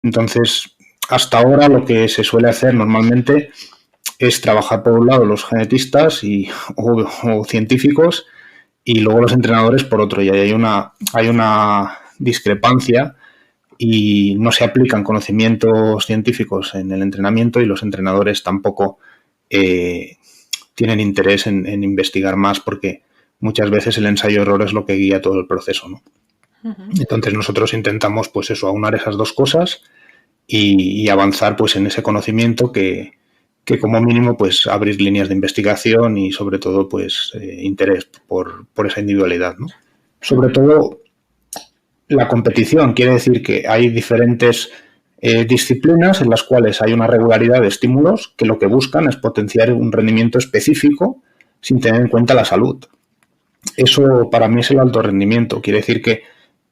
Entonces, hasta ahora lo que se suele hacer normalmente es trabajar por un lado los genetistas o científicos y luego los entrenadores por otro. Y ahí hay una discrepancia y no se aplican conocimientos científicos en el entrenamiento y los entrenadores tampoco tienen interés en investigar más porque muchas veces el ensayo-error es lo que guía todo el proceso, ¿no? Uh-huh. Entonces nosotros intentamos pues eso, aunar esas dos cosas y avanzar pues en ese conocimiento que como mínimo pues abrir líneas de investigación y sobre todo pues interés por esa individualidad, ¿no? Sobre todo la competición quiere decir que hay diferentes disciplinas en las cuales hay una regularidad de estímulos que lo que buscan es potenciar un rendimiento específico sin tener en cuenta la salud. Eso para mí es el alto rendimiento. Quiere decir que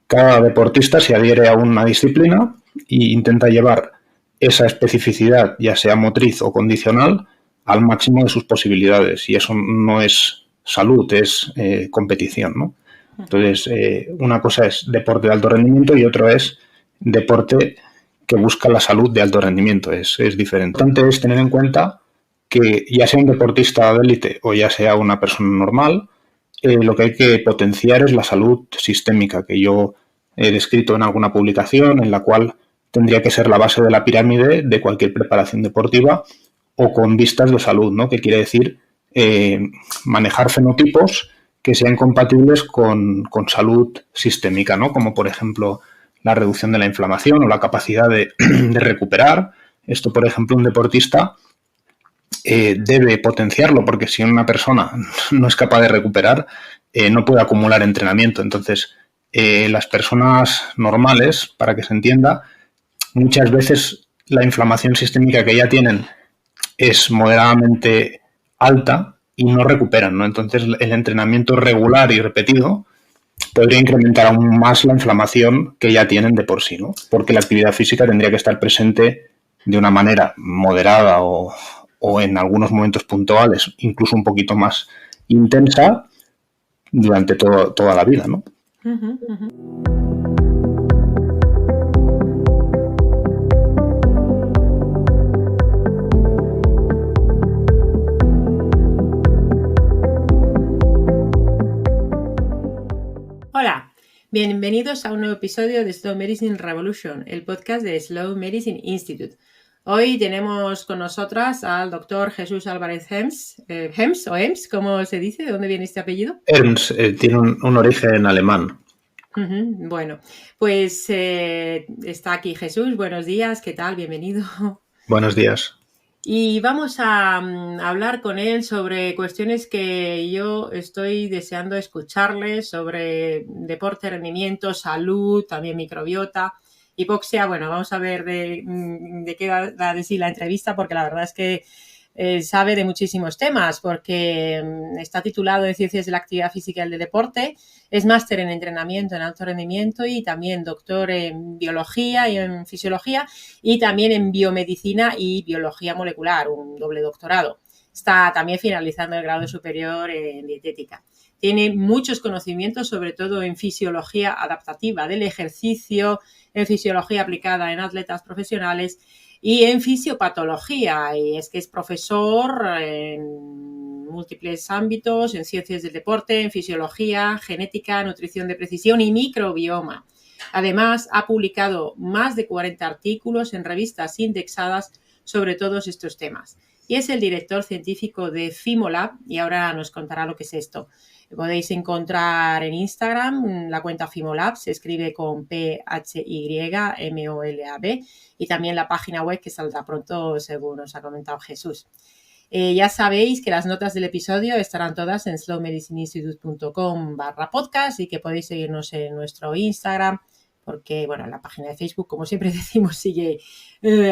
cada deportista se adhiere a una disciplina e intenta llevar esa especificidad, ya sea motriz o condicional, al máximo de sus posibilidades. Y eso no es salud, es competición, ¿no? Entonces, una cosa es deporte de alto rendimiento y otro es deporte que busca la salud de alto rendimiento. Es diferente. Lo importante es tener en cuenta que ya sea un deportista de élite o ya sea una persona normal, lo que hay que potenciar es la salud sistémica, que yo he descrito en alguna publicación, en la cual tendría que ser la base de la pirámide de cualquier preparación deportiva o con vistas de salud, ¿no? Que quiere decir manejar fenotipos que sean compatibles con salud sistémica, ¿no? Como por ejemplo la reducción de la inflamación o la capacidad de recuperar. Esto, por ejemplo, un deportista debe potenciarlo, porque si una persona no es capaz de recuperar, no puede acumular entrenamiento. Entonces, las personas normales, para que se entienda, muchas veces la inflamación sistémica que ya tienen es moderadamente alta y no recuperan, ¿no? Entonces, el entrenamiento regular y repetido podría incrementar aún más la inflamación que ya tienen de por sí, ¿no? Porque la actividad física tendría que estar presente de una manera moderada o en algunos momentos puntuales, incluso un poquito más intensa durante toda la vida, ¿no? Uh-huh, uh-huh. Hola, bienvenidos a un nuevo episodio de Slow Medicine Revolution, el podcast de Slow Medicine Institute. Hoy tenemos con nosotras al doctor Jesús Álvarez Hems. ¿Hems o Hems? ¿Cómo se dice? ¿De dónde viene este apellido? Hems tiene un origen alemán. Uh-huh. Bueno, pues está aquí Jesús. Buenos días, ¿qué tal? Bienvenido. Buenos días. Y vamos a hablar con él sobre cuestiones que yo estoy deseando escucharle, sobre deporte, rendimiento, salud, también microbiota, hipoxia. Bueno, vamos a ver de qué va de sí la entrevista, porque la verdad es que sabe de muchísimos temas, porque está titulado en Ciencias de la Actividad Física y del Deporte, es máster en entrenamiento en alto rendimiento y también doctor en biología y en fisiología y también en biomedicina y biología molecular, un doble doctorado. Está también finalizando el grado superior en dietética. Tiene muchos conocimientos, sobre todo en fisiología adaptativa del ejercicio, en fisiología aplicada en atletas profesionales y en fisiopatología. Y es que es profesor en múltiples ámbitos, en ciencias del deporte, en fisiología, genética, nutrición de precisión y microbioma. Además, ha publicado más de 40 artículos en revistas indexadas sobre todos estos temas. Y es el director científico de Phimolab y ahora nos contará lo que es esto. Podéis encontrar en Instagram la cuenta Phimolab, se escribe con PHYMOLAB y también la página web que saldrá pronto, según nos ha comentado Jesús. Ya sabéis que las notas del episodio estarán todas en slowmedicineinstitute.com/podcast y que podéis seguirnos en nuestro Instagram, porque, bueno, la página de Facebook, como siempre decimos, sigue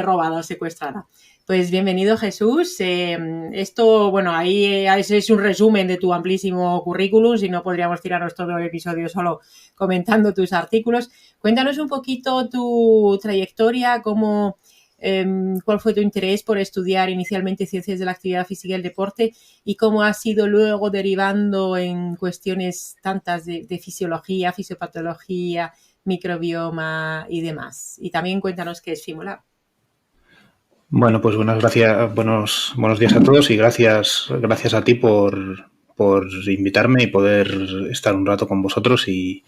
robada o secuestrada. Pues bienvenido, Jesús. Esto, bueno, ahí es un resumen de tu amplísimo currículum, si no podríamos tirarnos todo el episodio solo comentando tus artículos. Cuéntanos un poquito tu trayectoria, cuál fue tu interés por estudiar inicialmente ciencias de la actividad física y el deporte y cómo has ido luego derivando en cuestiones tantas de fisiología, fisiopatología, microbioma y demás. Y también cuéntanos qué es Fimolab. Bueno, pues buenos días a todos y gracias a ti por invitarme y poder estar un rato con vosotros y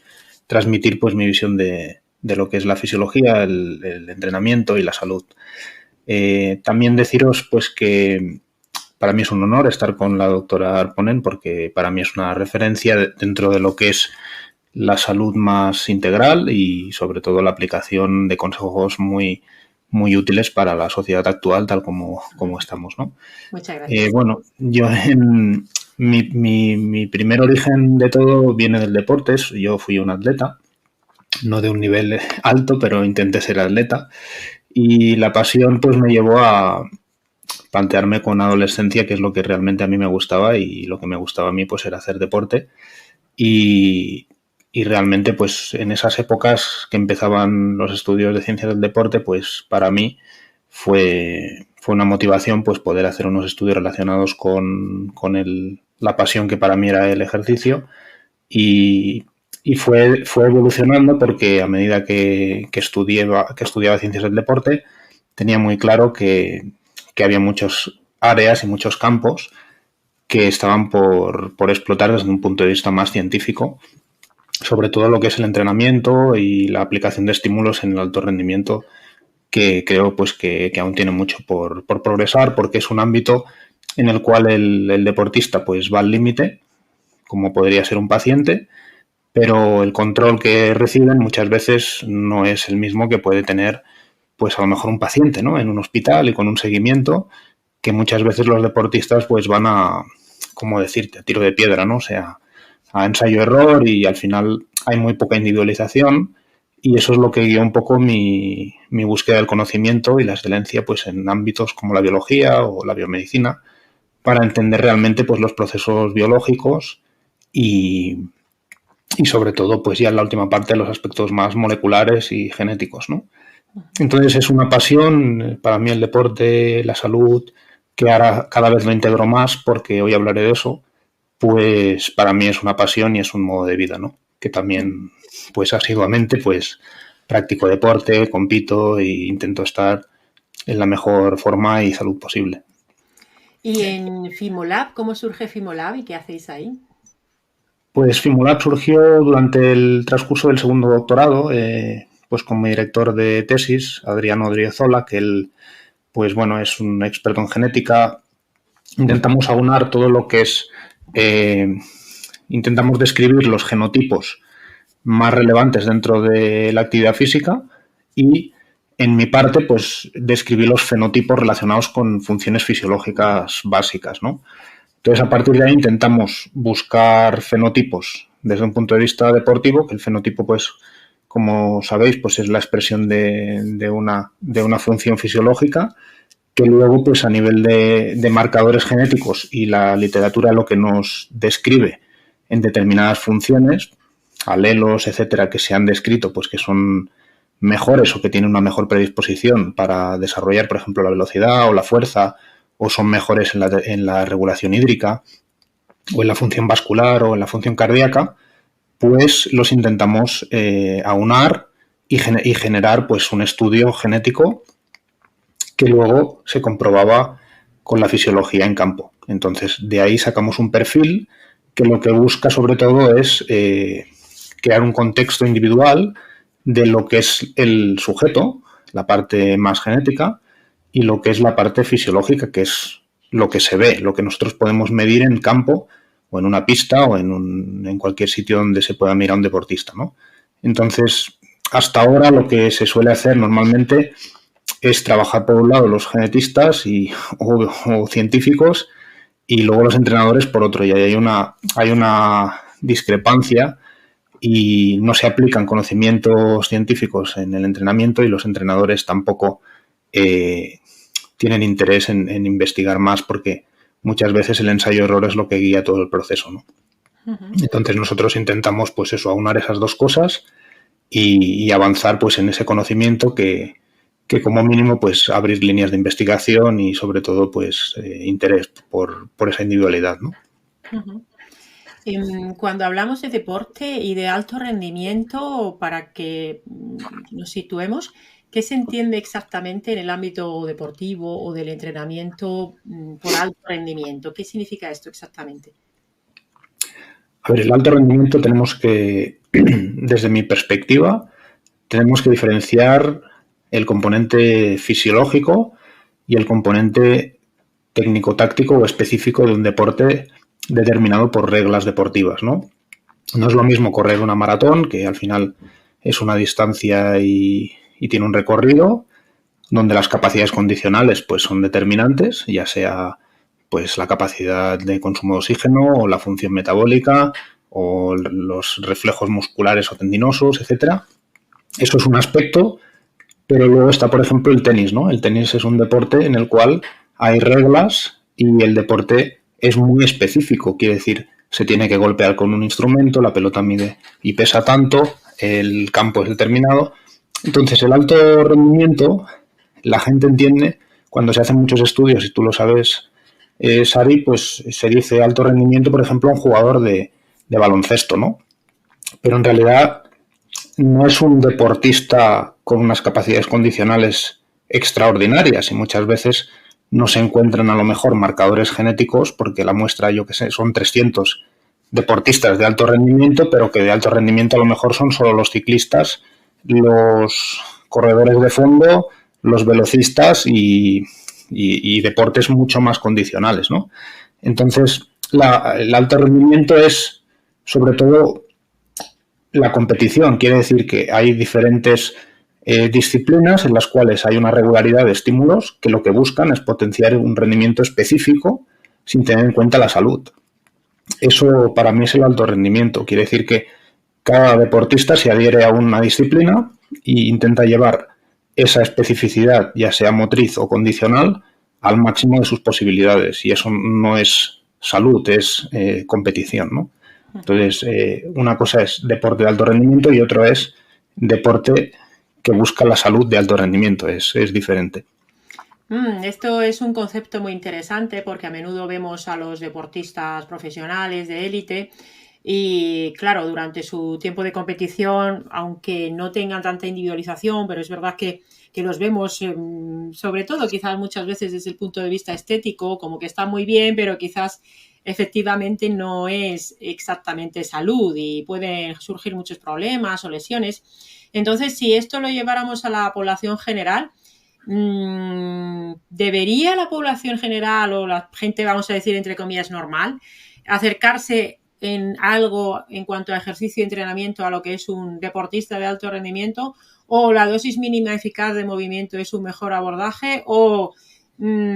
transmitir pues mi visión de lo que es la fisiología, el entrenamiento y la salud. También deciros pues que para mí es un honor estar con la doctora Arponen porque para mí es una referencia dentro de lo que es la salud más integral y sobre todo la aplicación de consejos muy útiles para la sociedad actual tal como estamos, ¿no? Muchas gracias. Bueno, yo mi primer origen de todo viene del deporte. Yo fui un atleta, no de un nivel alto, pero intenté ser atleta. Y la pasión pues me llevó a plantearme con adolescencia qué es lo que realmente a mí me gustaba, y lo que me gustaba a mí pues era hacer deporte. Y realmente pues en esas épocas que empezaban los estudios de ciencias del deporte, pues para mí fue una motivación pues poder hacer unos estudios relacionados con la pasión que para mí era el ejercicio, y fue evolucionando porque a medida que estudiaba ciencias del deporte tenía muy claro que había muchas áreas y muchos campos que estaban por explotar desde un punto de vista más científico, sobre todo lo que es el entrenamiento y la aplicación de estímulos en el alto rendimiento, que creo pues que aún tiene mucho por progresar, porque es un ámbito en el cual el deportista pues va al límite, como podría ser un paciente, pero el control que reciben muchas veces no es el mismo que puede tener pues a lo mejor un paciente, ¿no?, en un hospital y con un seguimiento, que muchas veces los deportistas pues van a, como decirte, a tiro de piedra, ¿no? O sea, a ensayo-error, y al final hay muy poca individualización, y eso es lo que guió un poco mi búsqueda del conocimiento y la excelencia pues en ámbitos como la biología o la biomedicina, para entender realmente pues los procesos biológicos y sobre todo pues ya en la última parte los aspectos más moleculares y genéticos, ¿no? Entonces es una pasión para mí el deporte, la salud, que ahora cada vez lo integro más porque hoy hablaré de eso. Pues para mí es una pasión y es un modo de vida, ¿no? Que también pues asiduamente pues practico deporte, compito e intento estar en la mejor forma y salud posible. ¿Y en Fimolab, cómo surge Fimolab y qué hacéis ahí? Pues Fimolab surgió durante el transcurso del segundo doctorado, pues con mi director de tesis, Adriano Odriozola, que él, pues bueno, es un experto en genética. Intentamos aunar todo lo que es, intentamos describir los genotipos más relevantes dentro de la actividad física, y en mi parte pues describí los fenotipos relacionados con funciones fisiológicas básicas, ¿no? Entonces, a partir de ahí intentamos buscar fenotipos desde un punto de vista deportivo, que el fenotipo, pues, como sabéis, pues es la expresión de una función fisiológica, que luego, pues a nivel de marcadores genéticos y la literatura lo que nos describe en determinadas funciones, alelos, etcétera, que se han descrito, pues que son mejores o que tienen una mejor predisposición para desarrollar, por ejemplo, la velocidad o la fuerza, o son mejores en la regulación hídrica, o en la función vascular o en la función cardíaca, pues los intentamos aunar y generar pues un estudio genético que luego se comprobaba con la fisiología en campo. Entonces, de ahí sacamos un perfil que lo que busca sobre todo es crear un contexto individual de lo que es el sujeto, la parte más genética, y lo que es la parte fisiológica, que es lo que se ve, lo que nosotros podemos medir en campo o en una pista o en cualquier sitio donde se pueda mirar a un deportista, ¿no? Entonces, hasta ahora lo que se suele hacer normalmente es trabajar por un lado los genetistas o científicos, y luego los entrenadores por otro, y hay una discrepancia y no se aplican conocimientos científicos en el entrenamiento, y los entrenadores tampoco tienen interés en investigar más, porque muchas veces el ensayo-error es lo que guía todo el proceso, ¿no? Uh-huh. Entonces nosotros intentamos pues eso, aunar esas dos cosas y avanzar pues en ese conocimiento que como mínimo pues abrir líneas de investigación y sobre todo pues interés por esa individualidad, ¿no? Uh-huh. Cuando hablamos de deporte y de alto rendimiento, para que nos situemos, ¿qué se entiende exactamente en el ámbito deportivo o del entrenamiento por alto rendimiento? ¿Qué significa esto exactamente? A ver, el alto rendimiento tenemos que, desde mi perspectiva, tenemos que diferenciar el componente fisiológico y el componente técnico-táctico o específico de un deporte determinado por reglas deportivas, ¿no? No es lo mismo correr una maratón, que al final es una distancia y tiene un recorrido, donde las capacidades condicionales pues son determinantes, ya sea pues la capacidad de consumo de oxígeno o la función metabólica o los reflejos musculares o tendinosos, etcétera. Eso es un aspecto, pero luego está, por ejemplo, el tenis, ¿no? El tenis es un deporte en el cual hay reglas y el deporte es muy específico, quiere decir, se tiene que golpear con un instrumento, la pelota mide y pesa tanto, el campo es determinado. Entonces, el alto rendimiento, la gente entiende, cuando se hacen muchos estudios, y tú lo sabes, Sari, pues se dice alto rendimiento, por ejemplo, a un jugador de baloncesto, ¿no? Pero en realidad no es un deportista con unas capacidades condicionales extraordinarias y muchas veces no se encuentran a lo mejor marcadores genéticos porque la muestra, yo que sé, son 300 deportistas de alto rendimiento, pero que de alto rendimiento a lo mejor son solo los ciclistas, los corredores de fondo, los velocistas y deportes mucho más condicionales, ¿no? Entonces, el alto rendimiento es sobre todo la competición. Quiere decir que hay diferentes disciplinas en las cuales hay una regularidad de estímulos que lo que buscan es potenciar un rendimiento específico sin tener en cuenta la salud. Eso para mí es el alto rendimiento. Quiere decir que cada deportista se adhiere a una disciplina e intenta llevar esa especificidad, ya sea motriz o condicional, al máximo de sus posibilidades. Y eso no es salud, es competición, ¿no? Entonces, una cosa es deporte de alto rendimiento y otro es deporte que busca la salud de alto rendimiento. Es diferente. Esto es un concepto muy interesante porque a menudo vemos a los deportistas profesionales de élite y, claro, durante su tiempo de competición, aunque no tengan tanta individualización, pero es verdad que los vemos, sobre todo quizás muchas veces desde el punto de vista estético, como que está muy bien, pero quizás efectivamente no es exactamente salud y pueden surgir muchos problemas o lesiones. Entonces, si esto lo lleváramos a la población general, ¿debería la población general o la gente, vamos a decir, entre comillas, normal, acercarse en algo en cuanto a ejercicio y entrenamiento a lo que es un deportista de alto rendimiento? ¿O la dosis mínima eficaz de movimiento es un mejor abordaje? ¿O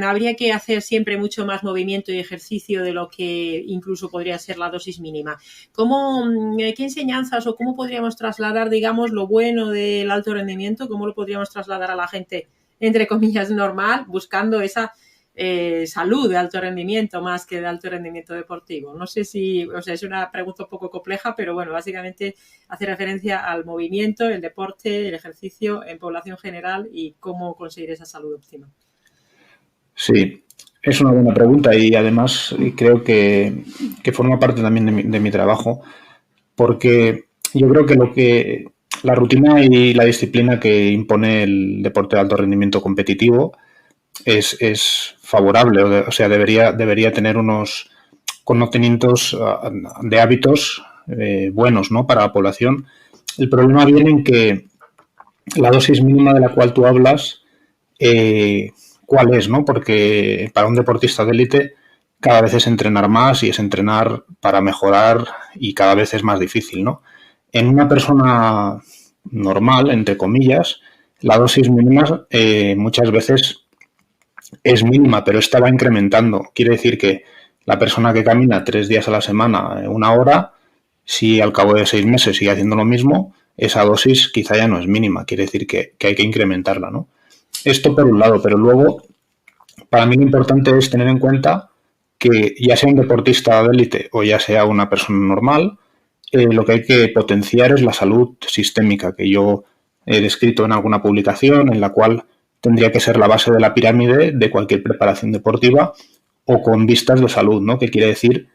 habría que hacer siempre mucho más movimiento y ejercicio de lo que incluso podría ser la dosis mínima? ¿Qué enseñanzas o cómo podríamos trasladar, digamos, lo bueno del alto rendimiento? ¿Cómo lo podríamos trasladar a la gente, entre comillas, normal, buscando esa salud de alto rendimiento más que de alto rendimiento deportivo? No sé si, o sea, es una pregunta un poco compleja, pero bueno, básicamente hace referencia al movimiento, el deporte, el ejercicio en población general y cómo conseguir esa salud óptima. Sí, es una buena pregunta y además creo que forma parte también de mi trabajo, porque yo creo que la rutina y la disciplina que impone el deporte de alto rendimiento competitivo es favorable, o sea, debería tener unos conocimientos de hábitos buenos, ¿no?, para la población. El problema viene en que la dosis mínima de la cual tú hablas, ¿cuál es, no? Porque para un deportista de élite cada vez es entrenar más y es entrenar para mejorar y cada vez es más difícil, ¿no? En una persona normal, entre comillas, la dosis mínima muchas veces es mínima, pero esta va incrementando. Quiere decir que la persona que camina 3 días a la semana, 1 hora, si al cabo de 6 meses sigue haciendo lo mismo, esa dosis quizá ya no es mínima. Quiere decir que hay que incrementarla, ¿no? Esto por un lado, pero luego, para mí lo importante es tener en cuenta que ya sea un deportista de élite o ya sea una persona normal, lo que hay que potenciar es la salud sistémica, que yo he descrito en alguna publicación, en la cual tendría que ser la base de la pirámide de cualquier preparación deportiva o con vistas de salud, ¿no? Que quiere decir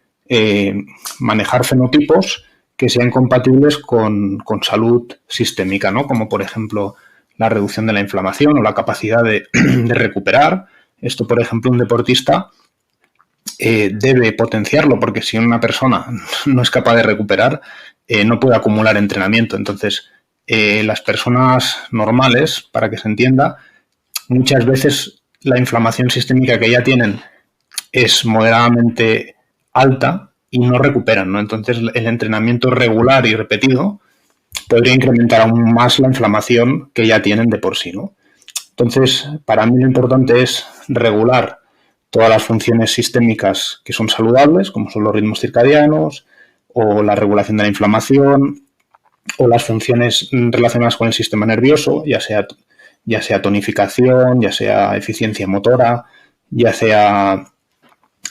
manejar fenotipos que sean compatibles con salud sistémica, ¿no? Como por ejemplo la reducción de la inflamación o la capacidad de recuperar. Esto, por ejemplo, un deportista debe potenciarlo, porque si una persona no es capaz de recuperar, no puede acumular entrenamiento. Entonces, las personas normales, para que se entienda, muchas veces la inflamación sistémica que ya tienen es moderadamente alta y no recuperan, ¿no? Entonces, el entrenamiento regular y repetido podría incrementar aún más la inflamación que ya tienen de por sí, ¿no? Entonces, para mí lo importante es regular todas las funciones sistémicas que son saludables, como son los ritmos circadianos, o la regulación de la inflamación, o las funciones relacionadas con el sistema nervioso, ya sea tonificación, ya sea eficiencia motora, ya sea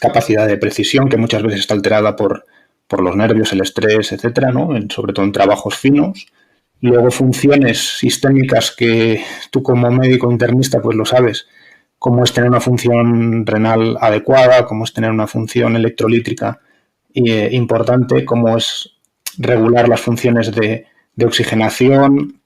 capacidad de precisión, que muchas veces está alterada por los nervios, el estrés, etcétera, ¿no? Sobre todo en trabajos finos. Luego, funciones sistémicas que tú como médico internista pues lo sabes, cómo es tener una función renal adecuada, cómo es tener una función electrolítrica importante, cómo es regular las funciones de oxigenación,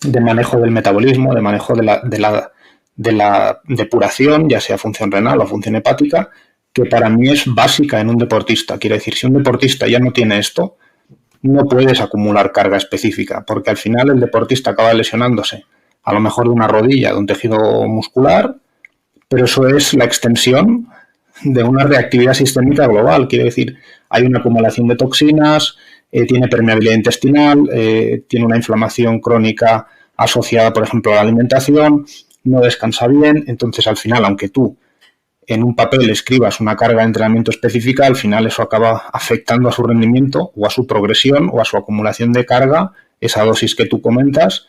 de manejo del metabolismo, de manejo de la depuración, ya sea función renal o función hepática, que para mí es básica en un deportista. Quiere decir, si un deportista ya no tiene esto, no puedes acumular carga específica, porque al final el deportista acaba lesionándose, a lo mejor de una rodilla, de un tejido muscular, pero eso es la extensión de una reactividad sistémica global. Quiere decir, hay una acumulación de toxinas, tiene permeabilidad intestinal, tiene una inflamación crónica asociada, por ejemplo, a la alimentación, no descansa bien. Entonces, al final, aunque tú en un papel escribas una carga de entrenamiento específica, al final eso acaba afectando a su rendimiento o a su progresión o a su acumulación de carga, esa dosis que tú comentas,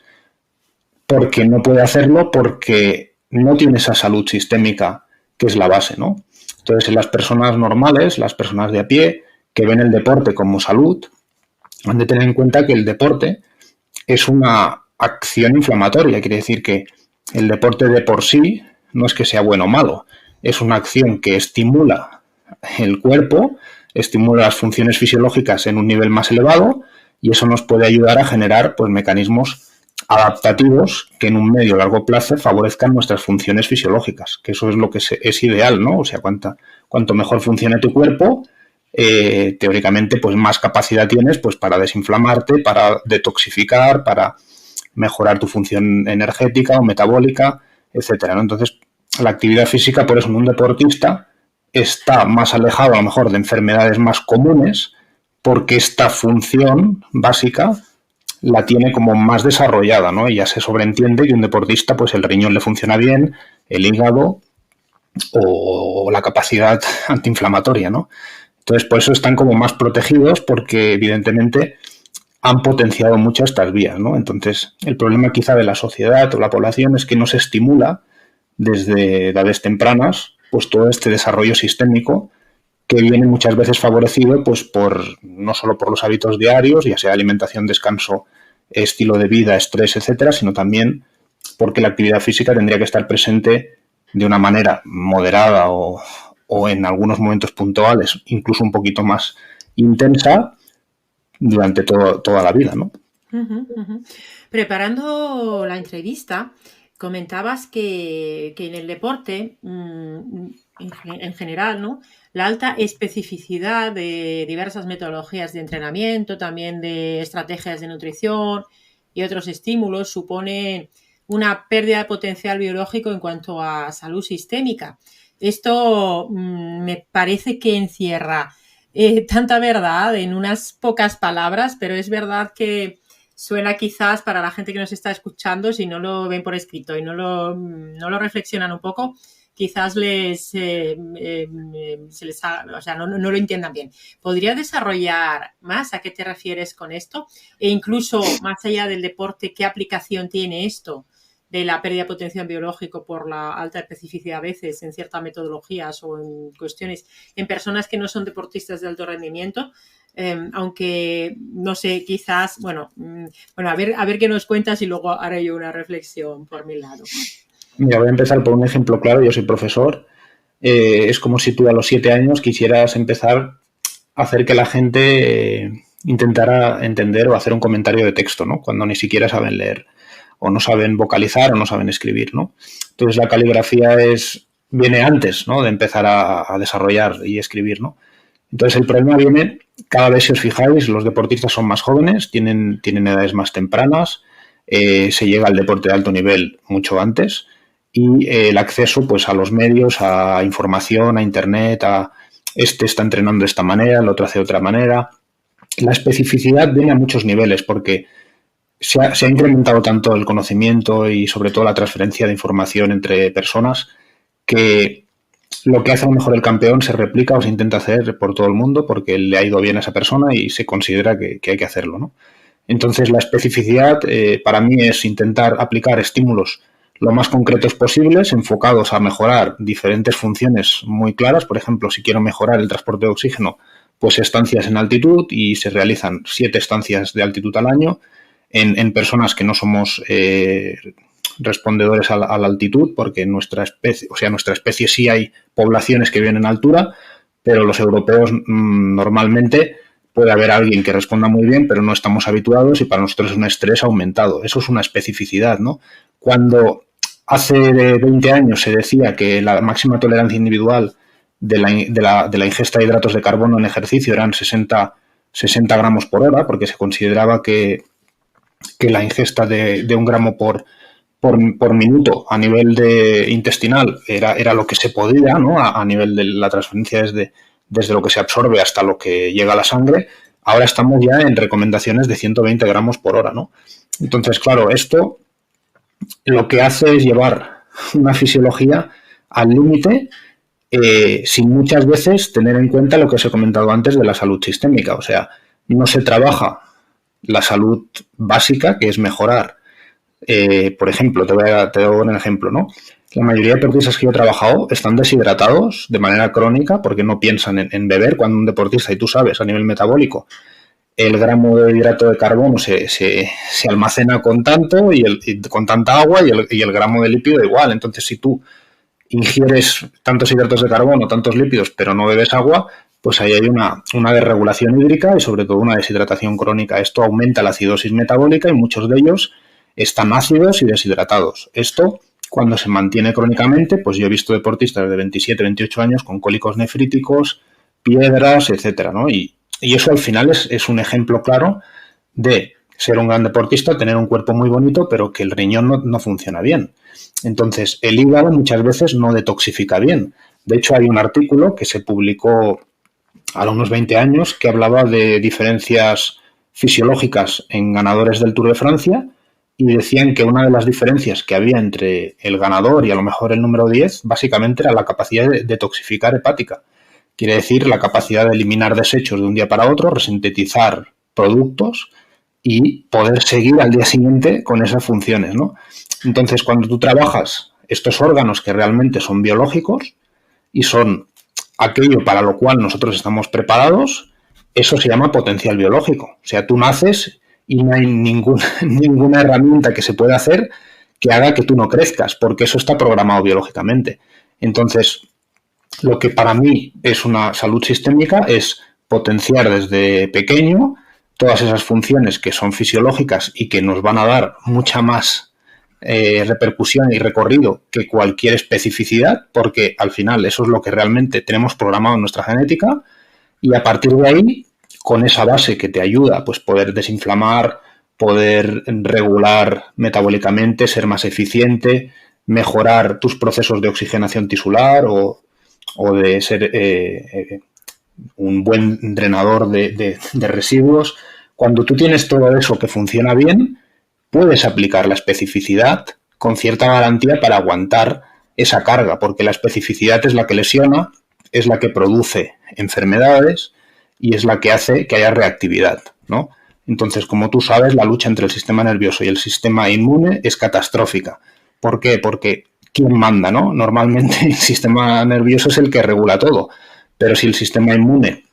porque no puede hacerlo porque no tiene esa salud sistémica que es la base, ¿no? Entonces, en las personas normales, las personas de a pie, que ven el deporte como salud, han de tener en cuenta que el deporte es una acción inflamatoria. Quiere decir que el deporte de por sí no es que sea bueno o malo, es una acción que estimula el cuerpo, estimula las funciones fisiológicas en un nivel más elevado, y eso nos puede ayudar a generar pues mecanismos adaptativos que en un medio o largo plazo favorezcan nuestras funciones fisiológicas, que eso es lo que es ideal, ¿no? O sea, cuanto mejor funcione tu cuerpo, teóricamente pues más capacidad tienes pues para desinflamarte, para detoxificar, para mejorar tu función energética o metabólica, etcétera, ¿no? Entonces, la actividad física, por eso en un deportista está más alejado a lo mejor de enfermedades más comunes, porque esta función básica la tiene como más desarrollada, ¿no? Y ya se sobreentiende que un deportista, pues el riñón le funciona bien, el hígado o la capacidad antiinflamatoria, ¿no? Entonces, por eso están como más protegidos, porque evidentemente han potenciado mucho estas vías, ¿no? Entonces, el problema quizá de la sociedad o la población es que no se estimula desde edades tempranas pues todo este desarrollo sistémico, que viene muchas veces favorecido pues no solo por los hábitos diarios, ya sea alimentación, descanso, estilo de vida, estrés, etcétera, sino también porque la actividad física tendría que estar presente de una manera moderada o en algunos momentos puntuales, incluso un poquito más intensa durante toda la vida, ¿no? Preparando la entrevista, comentabas que en el deporte, en general, ¿no?, la alta especificidad de diversas metodologías de entrenamiento, también de estrategias de nutrición y otros estímulos, supone una pérdida de potencial biológico en cuanto a salud sistémica. Esto me parece que encierra tanta verdad en unas pocas palabras, pero es verdad que suena quizás para la gente que nos está escuchando, si no lo ven por escrito y no lo reflexionan un poco, quizás no lo entiendan bien. ¿Podría desarrollar más a qué te refieres con esto? E incluso más allá del deporte, ¿qué aplicación tiene esto de la pérdida de potencial biológico por la alta especificidad a veces en ciertas metodologías o en cuestiones en personas que no son deportistas de alto rendimiento? Aunque, no sé, quizás, a ver qué nos cuentas y luego haré yo una reflexión por mi lado. Mira, voy a empezar por un ejemplo claro. Yo soy profesor. Es como si tú a los 7 años quisieras empezar hacer que la gente intentara entender o hacer un comentario de texto, ¿no? Cuando ni siquiera saben leer, o no saben vocalizar, o no saben escribir, ¿no? Entonces la caligrafía viene antes, ¿no?, de empezar a desarrollar y escribir, ¿no? Entonces el problema viene cada vez, si os fijáis, los deportistas son más jóvenes, tienen edades más tempranas, se llega al deporte de alto nivel mucho antes, y el acceso, pues, a los medios, a información, a internet, a este está entrenando de esta manera, el otro hace de otra manera. La especificidad viene a muchos niveles porque se ha incrementado tanto el conocimiento y sobre todo la transferencia de información entre personas que lo que hace a lo mejor el campeón se replica o se intenta hacer por todo el mundo porque le ha ido bien a esa persona y se considera que hay que hacerlo, ¿no? Entonces la especificidad para mí es intentar aplicar estímulos lo más concretos posibles, enfocados a mejorar diferentes funciones muy claras. Por ejemplo, si quiero mejorar el transporte de oxígeno, pues estancias en altitud, y se realizan 7 estancias de altitud al año en personas que no somos respondedores a la altitud, porque en nuestra especie sí hay poblaciones que viven en altura, pero los europeos normalmente puede haber alguien que responda muy bien, pero no estamos habituados y para nosotros es un estrés aumentado. Eso es una especificidad, ¿no? Cuando hace 20 años se decía que la máxima tolerancia individual de la ingesta de hidratos de carbono en ejercicio eran 60 gramos por hora, porque se consideraba que la ingesta de 1 gramo por minuto a nivel intestinal era lo que se podía, ¿no?, a nivel de la transferencia desde lo que se absorbe hasta lo que llega a la sangre. Ahora estamos ya en recomendaciones de 120 gramos por hora, ¿no? Entonces, claro, esto lo que hace es llevar una fisiología al límite, sin muchas veces tener en cuenta lo que os he comentado antes de la salud sistémica. O sea, no se trabaja la salud básica, que es mejorar. Por ejemplo, te voy a dar un ejemplo, ¿no? La mayoría de deportistas que yo he trabajado están deshidratados de manera crónica porque no piensan en beber. Cuando un deportista, y tú sabes, a nivel metabólico, el gramo de hidrato de carbono se almacena con tanto y con tanta agua, y el gramo de lípido igual. Entonces, si tú ingieres tantos hidratos de carbono, tantos lípidos, pero no bebes agua, pues ahí hay una desregulación hídrica y sobre todo una deshidratación crónica. Esto aumenta la acidosis metabólica y muchos de ellos están ácidos y deshidratados. Esto, cuando se mantiene crónicamente, pues yo he visto deportistas de 27, 28 años con cólicos nefríticos, piedras, etcétera, ¿no? Y eso al final es un ejemplo claro de ser un gran deportista, tener un cuerpo muy bonito, pero que el riñón no funciona bien. Entonces, el hígado muchas veces no detoxifica bien. De hecho, hay un artículo que se publicó a unos 20 años que hablaba de diferencias fisiológicas en ganadores del Tour de Francia, y decían que una de las diferencias que había entre el ganador y a lo mejor el número 10 básicamente era la capacidad de detoxificar hepática. Quiere decir la capacidad de eliminar desechos de un día para otro, resintetizar productos y poder seguir al día siguiente con esas funciones, ¿no? Entonces, cuando tú trabajas estos órganos que realmente son biológicos y son aquello para lo cual nosotros estamos preparados, eso se llama potencial biológico. O sea, tú naces y no hay ninguna herramienta que se pueda hacer que haga que tú no crezcas, porque eso está programado biológicamente. Entonces, lo que para mí es una salud sistémica es potenciar desde pequeño todas esas funciones que son fisiológicas y que nos van a dar mucha más repercusión y recorrido que cualquier especificidad, porque al final eso es lo que realmente tenemos programado en nuestra genética, y a partir de ahí, con esa base que te ayuda, pues poder desinflamar, poder regular metabólicamente, ser más eficiente, mejorar tus procesos de oxigenación tisular o de ser un buen drenador de residuos. Cuando tú tienes todo eso que funciona bien, puedes aplicar la especificidad con cierta garantía para aguantar esa carga, porque la especificidad es la que lesiona, es la que produce enfermedades y es la que hace que haya reactividad, ¿no? Entonces, como tú sabes, la lucha entre el sistema nervioso y el sistema inmune es catastrófica. ¿Por qué? Porque ¿quién manda, no? Normalmente el sistema nervioso es el que regula todo, pero si el sistema inmune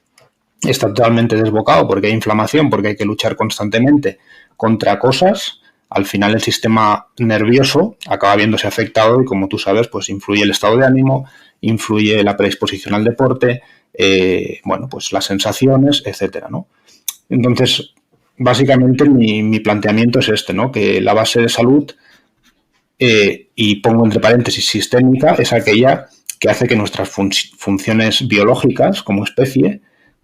está totalmente desbocado porque hay inflamación, porque hay que luchar constantemente contra cosas, al final el sistema nervioso acaba viéndose afectado y, como tú sabes, pues influye el estado de ánimo, influye la predisposición al deporte, bueno, pues las sensaciones, etcétera, ¿no? Entonces, básicamente mi planteamiento es este, ¿no? Que la base de salud, y pongo entre paréntesis sistémica, es aquella que hace que nuestras funciones biológicas como especie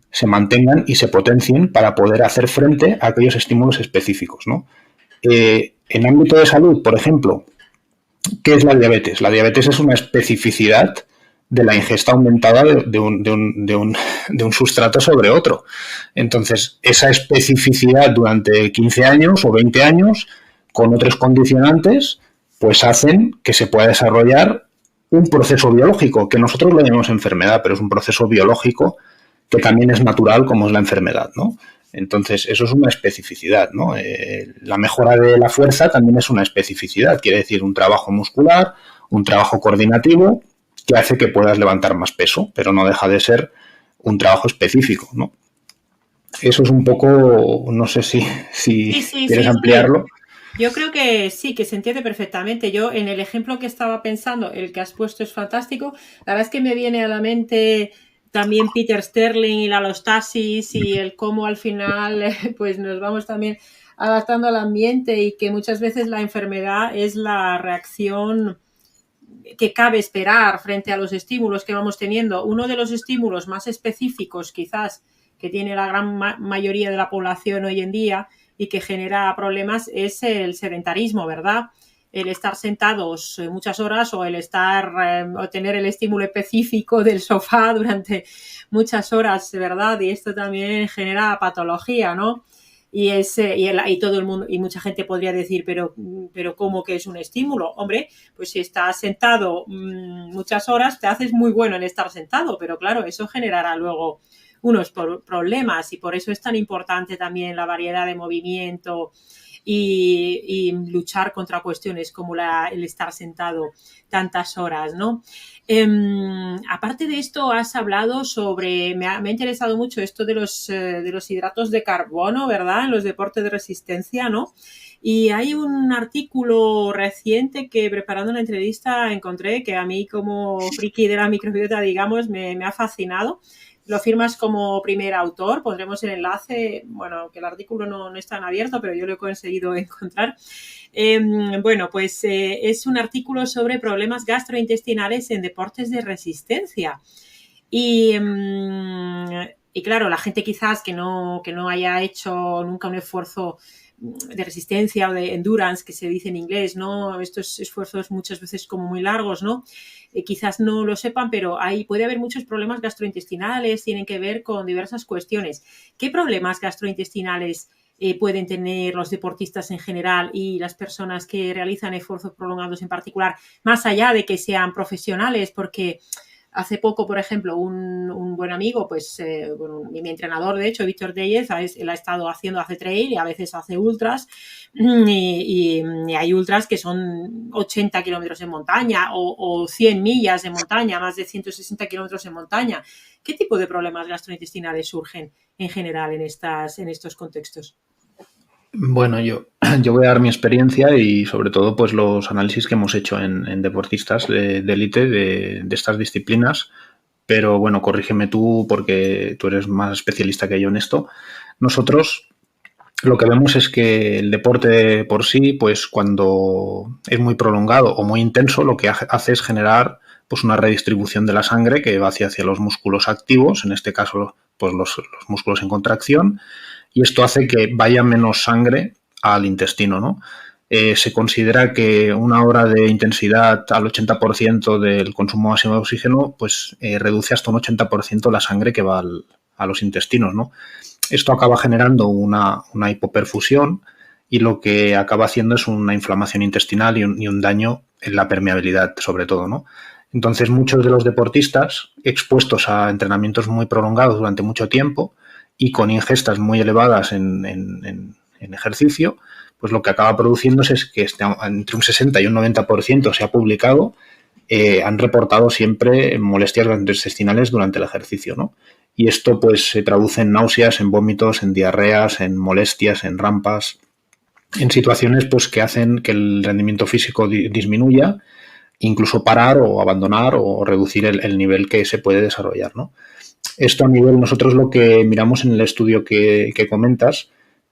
se mantengan y se potencien para poder hacer frente a aquellos estímulos específicos, ¿no? En ámbito de salud, por ejemplo, ¿qué es la diabetes? La diabetes es una especificidad de la ingesta aumentada de un sustrato sobre otro. Entonces, esa especificidad durante 15 años o 20 años, con otros condicionantes, pues hacen que se pueda desarrollar un proceso biológico, que nosotros lo llamamos enfermedad, pero es un proceso biológico que también es natural, como es la enfermedad, ¿no? Entonces, eso es una especificidad, ¿no? La mejora de la fuerza también es una especificidad, quiere decir un trabajo muscular, un trabajo coordinativo que hace que puedas levantar más peso, pero no deja de ser un trabajo específico, ¿no? Eso es un poco, no sé si quieres ampliarlo. Sí. Yo creo que sí, que se entiende perfectamente. Yo, en el ejemplo que estaba pensando, el que has puesto es fantástico. La verdad es que me viene a la mente también Peter Sterling y la alostasis y el cómo al final pues nos vamos también adaptando al ambiente y que muchas veces la enfermedad es la reacción que cabe esperar frente a los estímulos que vamos teniendo. Uno de los estímulos más específicos quizás que tiene la gran mayoría de la población hoy en día y que genera problemas es el sedentarismo, ¿verdad? El estar sentados muchas horas o el o tener el estímulo específico del sofá durante muchas horas, ¿verdad? Y esto también genera patología, ¿no? Y todo el mundo, y mucha gente podría decir, pero ¿cómo que es un estímulo? Hombre, pues si estás sentado muchas horas, te haces muy bueno en estar sentado, pero claro, eso generará luego unos problemas y por eso es tan importante también la variedad de movimiento y luchar contra cuestiones como el estar sentado tantas horas, ¿no? Aparte de esto, has hablado sobre, me ha interesado mucho esto de los hidratos de carbono, ¿verdad? En los deportes de resistencia, ¿no? Y hay un artículo reciente que preparando una entrevista encontré que a mí como friki de la microbiota, digamos, me ha fascinado. Lo firmas como primer autor, pondremos el enlace, bueno, que el artículo no está en abierto, pero yo lo he conseguido encontrar. Bueno, pues es un artículo sobre problemas gastrointestinales en deportes de resistencia. Y claro, la gente quizás que no haya hecho nunca un esfuerzo de resistencia o de endurance, que se dice en inglés, ¿no? Estos esfuerzos muchas veces como muy largos, ¿no? Quizás no lo sepan, pero puede haber muchos problemas gastrointestinales, tienen que ver con diversas cuestiones. ¿Qué problemas gastrointestinales pueden tener los deportistas en general y las personas que realizan esfuerzos prolongados en particular, más allá de que sean profesionales? Porque hace poco, por ejemplo, un buen amigo, pues mi entrenador, de hecho, Víctor Deyez, él ha estado hace trail y a veces hace ultras y hay ultras que son 80 kilómetros en montaña o 100 millas en montaña, más de 160 kilómetros en montaña. ¿Qué tipo de problemas gastrointestinales surgen en general en estos contextos? Bueno, yo voy a dar mi experiencia y sobre todo pues los análisis que hemos hecho en deportistas de élite de estas disciplinas, pero bueno, corrígeme tú porque tú eres más especialista que yo en esto. Nosotros lo que vemos es que el deporte por sí, pues cuando es muy prolongado o muy intenso, lo que hace es generar pues una redistribución de la sangre que va hacia los músculos activos, en este caso pues los músculos en contracción, y esto hace que vaya menos sangre al intestino, ¿no? Se considera que una hora de intensidad al 80% del consumo máximo de oxígeno pues reduce hasta un 80% la sangre que va a los intestinos, ¿no? Esto acaba generando una hipoperfusión y lo que acaba haciendo es una inflamación intestinal y un daño en la permeabilidad, sobre todo, ¿no? Entonces, muchos de los deportistas expuestos a entrenamientos muy prolongados durante mucho tiempo y con ingestas muy elevadas en ejercicio, pues lo que acaba produciéndose es que entre un 60 y un 90% se ha publicado, han reportado siempre molestias gastrointestinales durante el ejercicio, ¿no? Y esto pues se traduce en náuseas, en vómitos, en diarreas, en molestias, en rampas, en situaciones pues que hacen que el rendimiento físico disminuya, incluso parar o abandonar o reducir el nivel que se puede desarrollar, ¿no? esto a nivel, nosotros lo que miramos en el estudio que comentas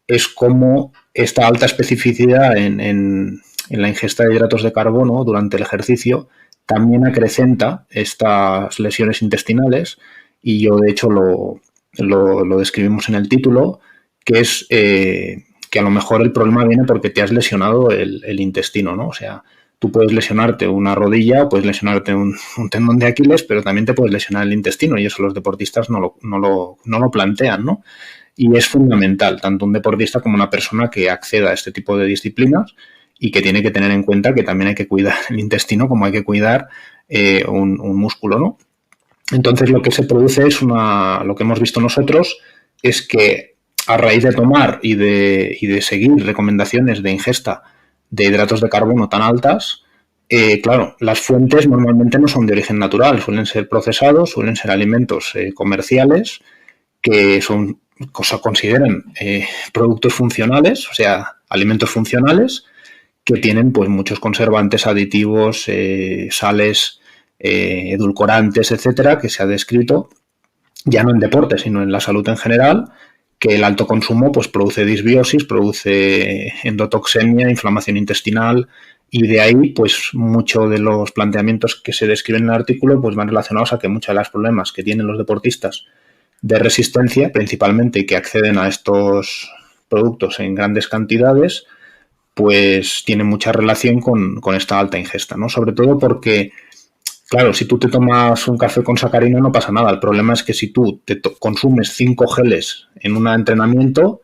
es cómo esta alta especificidad en la ingesta de hidratos de carbono durante el ejercicio también acrecenta estas lesiones intestinales, y yo de hecho lo describimos en el título, que es que a lo mejor el problema viene porque te has lesionado el intestino, ¿no? O sea, tú puedes lesionarte una rodilla, puedes lesionarte un tendón de Aquiles, pero también te puedes lesionar el intestino, y eso los deportistas no lo plantean, ¿no? Y es fundamental, tanto un deportista como una persona que acceda a este tipo de disciplinas, y que tiene que tener en cuenta que también hay que cuidar el intestino como hay que cuidar un músculo, ¿no? Entonces lo que se produce es lo que hemos visto nosotros es que a raíz de tomar y de seguir recomendaciones de ingesta de hidratos de carbono tan altas, claro, las fuentes normalmente no son de origen natural, suelen ser procesados, suelen ser alimentos comerciales que consideran productos funcionales, o sea, alimentos funcionales que tienen pues muchos conservantes, aditivos, sales, edulcorantes, etcétera, que se ha descrito ya no en deporte, sino en la salud en general, que el alto consumo pues produce disbiosis, produce endotoxemia, inflamación intestinal, y de ahí pues muchos de los planteamientos que se describen en el artículo pues van relacionados a que muchos de los problemas que tienen los deportistas de resistencia, principalmente, y que acceden a estos productos en grandes cantidades, pues tienen mucha relación con esta alta ingesta, ¿no? Sobre todo porque, claro, si tú te tomas un café con sacarina no pasa nada. El problema es que si tú consumes 5 geles en un entrenamiento,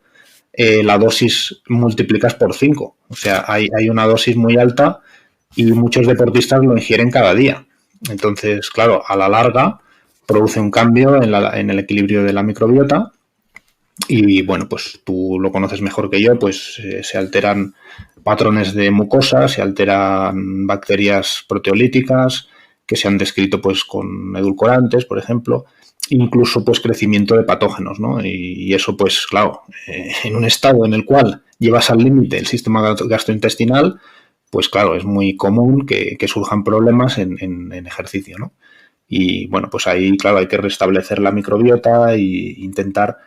la dosis multiplicas por 5. O sea, hay una dosis muy alta y muchos deportistas lo ingieren cada día. Entonces, claro, a la larga produce un cambio en el equilibrio de la microbiota, y bueno, pues tú lo conoces mejor que yo, pues se alteran patrones de mucosa, se alteran bacterias proteolíticas que se han descrito pues con edulcorantes, por ejemplo, incluso pues crecimiento de patógenos, ¿no? Y eso pues claro, en un estado en el cual llevas al límite el sistema gastrointestinal, pues claro, es muy común que surjan problemas en ejercicio, ¿no? Y bueno, pues ahí claro hay que restablecer la microbiota e intentar,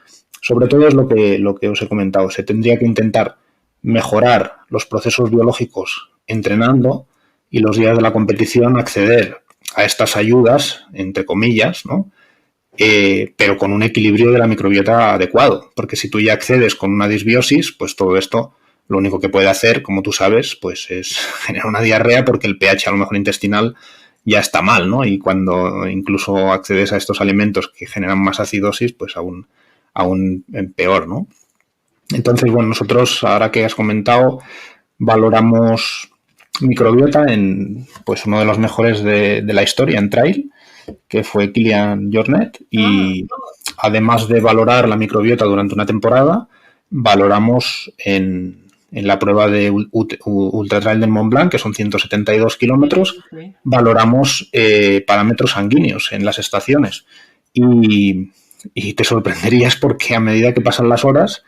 sobre todo es lo que os he comentado, se tendría que intentar mejorar los procesos biológicos entrenando, y los días de la competición acceder a estas ayudas, entre comillas, ¿no? Pero con un equilibrio de la microbiota adecuado, porque si tú ya accedes con una disbiosis, pues todo esto lo único que puede hacer, como tú sabes, pues es generar una diarrea, porque el pH a lo mejor intestinal ya está mal, ¿no? Y cuando incluso accedes a estos alimentos que generan más acidosis, pues aún peor, ¿no? Entonces, bueno, nosotros, ahora que has comentado, valoramos microbiota en pues uno de los mejores de la historia en trail, que fue Kilian Jornet, y además de valorar la microbiota durante una temporada, valoramos en la prueba de Ultra Trail del Mont Blanc, que son 172 kilómetros, valoramos parámetros sanguíneos en las estaciones, y te sorprenderías porque a medida que pasan las horas,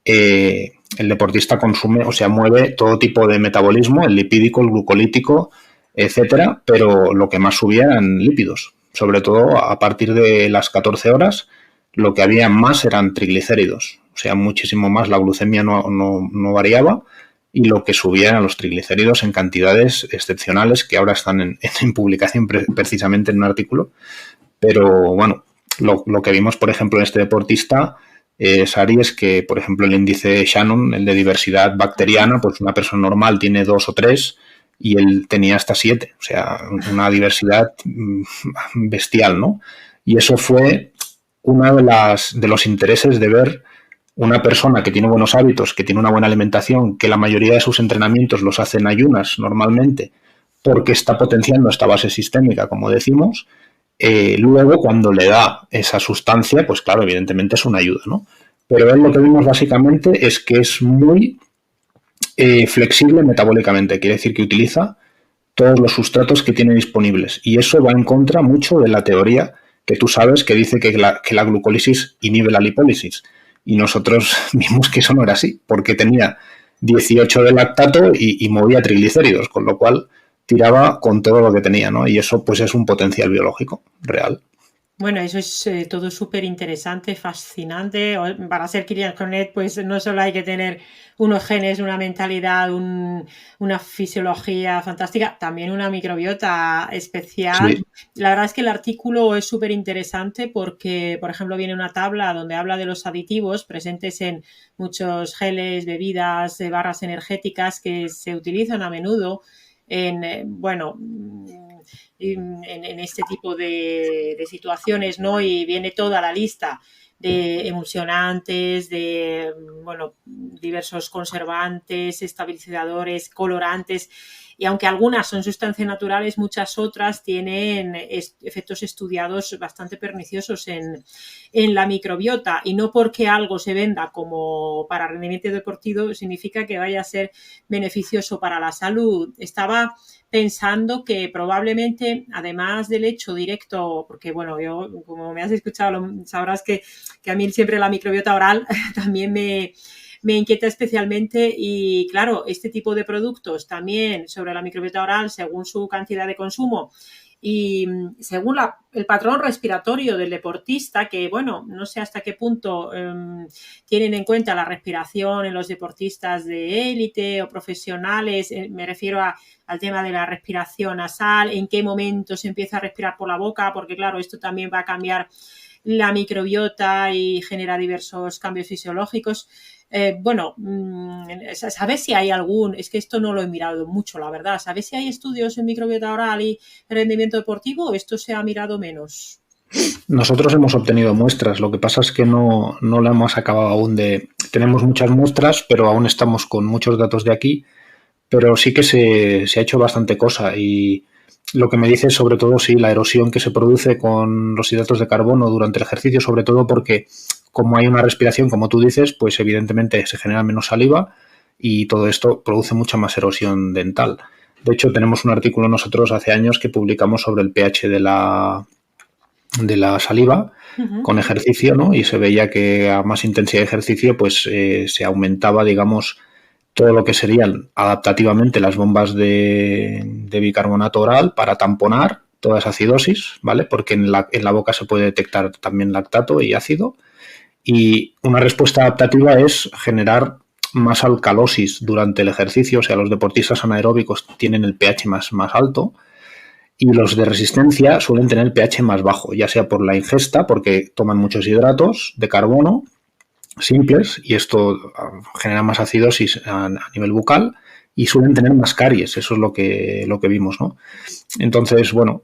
el deportista consume, o sea, mueve todo tipo de metabolismo, el lipídico, el glucolítico, etcétera, pero lo que más subía eran lípidos. Sobre todo a partir de las 14 horas, lo que había más eran triglicéridos, o sea, muchísimo más. La glucemia no variaba, y lo que subía eran los triglicéridos en cantidades excepcionales, que ahora están en publicación precisamente en un artículo. Pero bueno, lo que vimos, por ejemplo, en este deportista, Sari, es que, por ejemplo, el índice Shannon, el de diversidad bacteriana, pues una persona normal tiene 2 o 3, y él tenía hasta 7, o sea, una diversidad bestial, ¿no? Y eso fue uno de los intereses de ver una persona que tiene buenos hábitos, que tiene una buena alimentación, que la mayoría de sus entrenamientos los hace en ayunas normalmente, porque está potenciando esta base sistémica, como decimos. Luego, cuando le da esa sustancia, pues claro, evidentemente es una ayuda, ¿no? Pero él, lo que vimos básicamente es que es muy flexible metabólicamente, quiere decir que utiliza todos los sustratos que tiene disponibles, y eso va en contra mucho de la teoría que tú sabes que dice que la glucólisis inhibe la lipólisis, y nosotros vimos que eso no era así, porque tenía 18 de lactato y movía triglicéridos, con lo cual tiraba con todo lo que tenía, ¿no? Y eso pues es un potencial biológico real. Bueno, eso es todo súper interesante, fascinante. Para ser Kylian Jornet, pues no solo hay que tener unos genes, una mentalidad, una fisiología fantástica, también una microbiota especial. Sí, La verdad es que el artículo es súper interesante porque, por ejemplo, viene una tabla donde habla de los aditivos presentes en muchos geles, bebidas, barras energéticas que se utilizan a menudo en, bueno, en este tipo de situaciones, ¿no? Y viene toda la lista de emulsionantes, de bueno, diversos conservantes, estabilizadores, colorantes. Y aunque algunas son sustancias naturales, muchas otras tienen efectos estudiados bastante perniciosos en la microbiota. Y no porque algo se venda como para rendimiento deportivo significa que vaya a ser beneficioso para la salud. Estaba pensando que probablemente, además del hecho directo, porque bueno, yo como me has escuchado, sabrás que a mí siempre la microbiota oral también me inquieta especialmente y claro, este tipo de productos también sobre la microbiota oral, según su cantidad de consumo y según el patrón respiratorio del deportista, que bueno, no sé hasta qué punto tienen en cuenta la respiración en los deportistas de élite o profesionales, me refiero al tema de la respiración nasal, en qué momento se empieza a respirar por la boca, porque claro, esto también va a cambiar la microbiota y genera diversos cambios fisiológicos. Bueno, ¿sabes si hay algún? Es que esto no lo he mirado mucho, la verdad. ¿Sabes si hay estudios en microbiota oral y rendimiento deportivo o esto se ha mirado menos? nosotros hemos obtenido muestras, lo que pasa es que no la hemos acabado aún de... Tenemos muchas muestras, pero aún estamos con muchos datos de aquí, pero sí que se ha hecho bastante cosa y lo que me dice sobre todo, sí, la erosión que se produce con los hidratos de carbono durante el ejercicio, sobre todo porque como hay una respiración, como tú dices, pues evidentemente se genera menos saliva y todo esto produce mucha más erosión dental. De hecho, tenemos un artículo nosotros hace años que publicamos sobre el pH de la saliva con ejercicio, ¿no? Y se veía que a más intensidad de ejercicio, pues se aumentaba, digamos, todo lo que serían adaptativamente las bombas de bicarbonato oral para tamponar toda esa acidosis, ¿vale? Porque en la boca se puede detectar también lactato y ácido. Y una respuesta adaptativa es generar más alcalosis durante el ejercicio, o sea, los deportistas anaeróbicos tienen el pH más alto y los de resistencia suelen tener el pH más bajo, ya sea por la ingesta, porque toman muchos hidratos de carbono simples y esto genera más acidosis a nivel bucal y suelen tener más caries, eso es lo que vimos, ¿no? Entonces, bueno,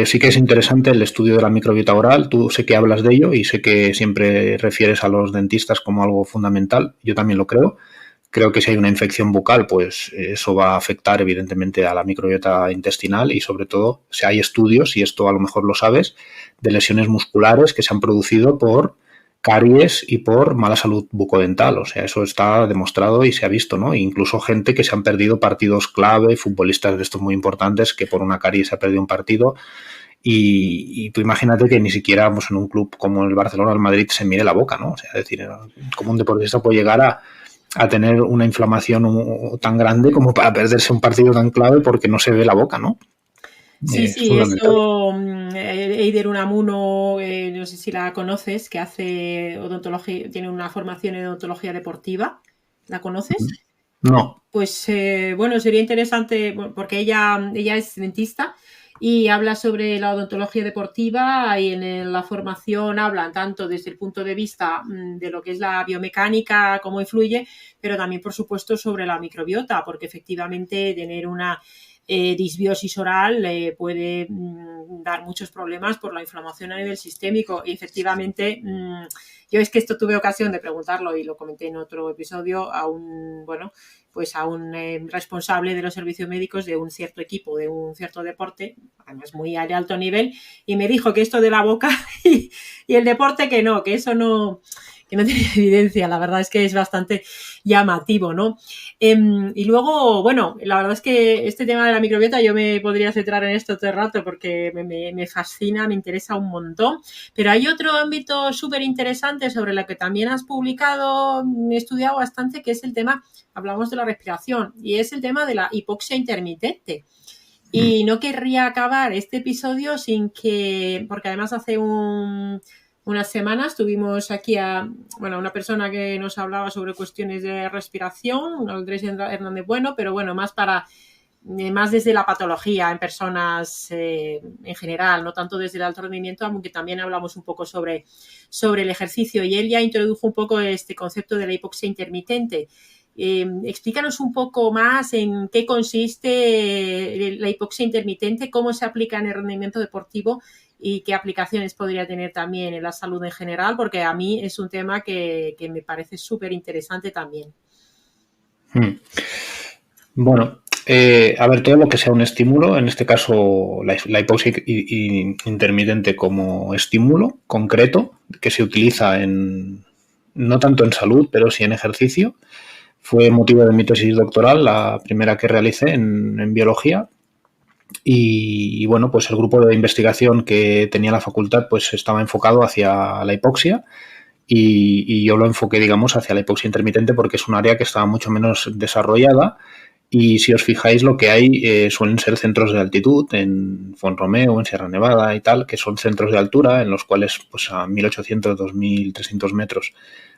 sí que es interesante el estudio de la microbiota oral, tú sé que hablas de ello y sé que siempre refieres a los dentistas como algo fundamental, yo también lo creo. Creo que si hay una infección bucal, pues eso va a afectar evidentemente a la microbiota intestinal y sobre todo si hay estudios, y esto a lo mejor lo sabes, de lesiones musculares que se han producido por caries y por mala salud bucodental. O sea, eso está demostrado y se ha visto, ¿no? E incluso gente que se han perdido partidos clave, futbolistas de estos muy importantes, que por una caries se ha perdido un partido. Y tú imagínate que ni siquiera pues, en un club como el Barcelona o el Madrid se mire la boca, ¿no? O sea, es decir, como un deportista puede llegar a tener una inflamación tan grande como para perderse un partido tan clave porque no se ve la boca, ¿no? Sí, Es sí, fundamental. eso, Eider Unamuno, no sé si la conoces, que hace odontología, tiene una formación en odontología deportiva. ¿La conoces? No. Pues bueno, sería interesante porque ella es dentista y habla sobre la odontología deportiva y en la formación hablan tanto desde el punto de vista de lo que es la biomecánica, cómo influye, pero también, por supuesto, sobre la microbiota, porque efectivamente tener una disbiosis oral puede dar muchos problemas por la inflamación a nivel sistémico y efectivamente yo es que esto tuve ocasión de preguntarlo y lo comenté en otro episodio a un, bueno, pues a un responsable de los servicios médicos de un cierto equipo, de un cierto deporte, además muy de alto nivel, y me dijo que esto de la boca y el deporte que eso no, que no tiene evidencia, la verdad es que es bastante llamativo, ¿no? Y luego, bueno, la verdad es que este tema de la microbiota yo me podría centrar en esto todo el rato porque me fascina, me interesa un montón, pero hay otro ámbito súper interesante sobre el que también has publicado, he estudiado bastante, que es el tema, hablamos de la respiración, y es el tema de la hipoxia intermitente. Y no querría acabar este episodio sin que, porque además hace unas semanas tuvimos aquí a una persona que nos hablaba sobre cuestiones de respiración, Andrés Hernández Bueno, pero bueno, más desde la patología en personas en general, no tanto desde el alto rendimiento, aunque también hablamos un poco sobre el ejercicio, y él ya introdujo un poco este concepto de la hipoxia intermitente. Explícanos un poco más en qué consiste la hipoxia intermitente, cómo se aplica en el rendimiento deportivo y qué aplicaciones podría tener también en la salud en general, porque a mí es un tema que me parece súper interesante también. Bueno, a ver, todo lo que sea un estímulo, en este caso la hipoxia intermitente como estímulo concreto, que se utiliza no tanto en salud, pero sí en ejercicio, fue motivo de mi tesis doctoral, la primera que realicé en biología. Y bueno, pues el grupo de investigación que tenía la facultad pues estaba enfocado hacia la hipoxia, y yo lo enfoqué, digamos, hacia la hipoxia intermitente porque es un área que estaba mucho menos desarrollada. Y si os fijáis, lo que hay suelen ser centros de altitud en Font-Romeu, en Sierra Nevada y tal, que son centros de altura en los cuales pues a 1.800, 2.300 metros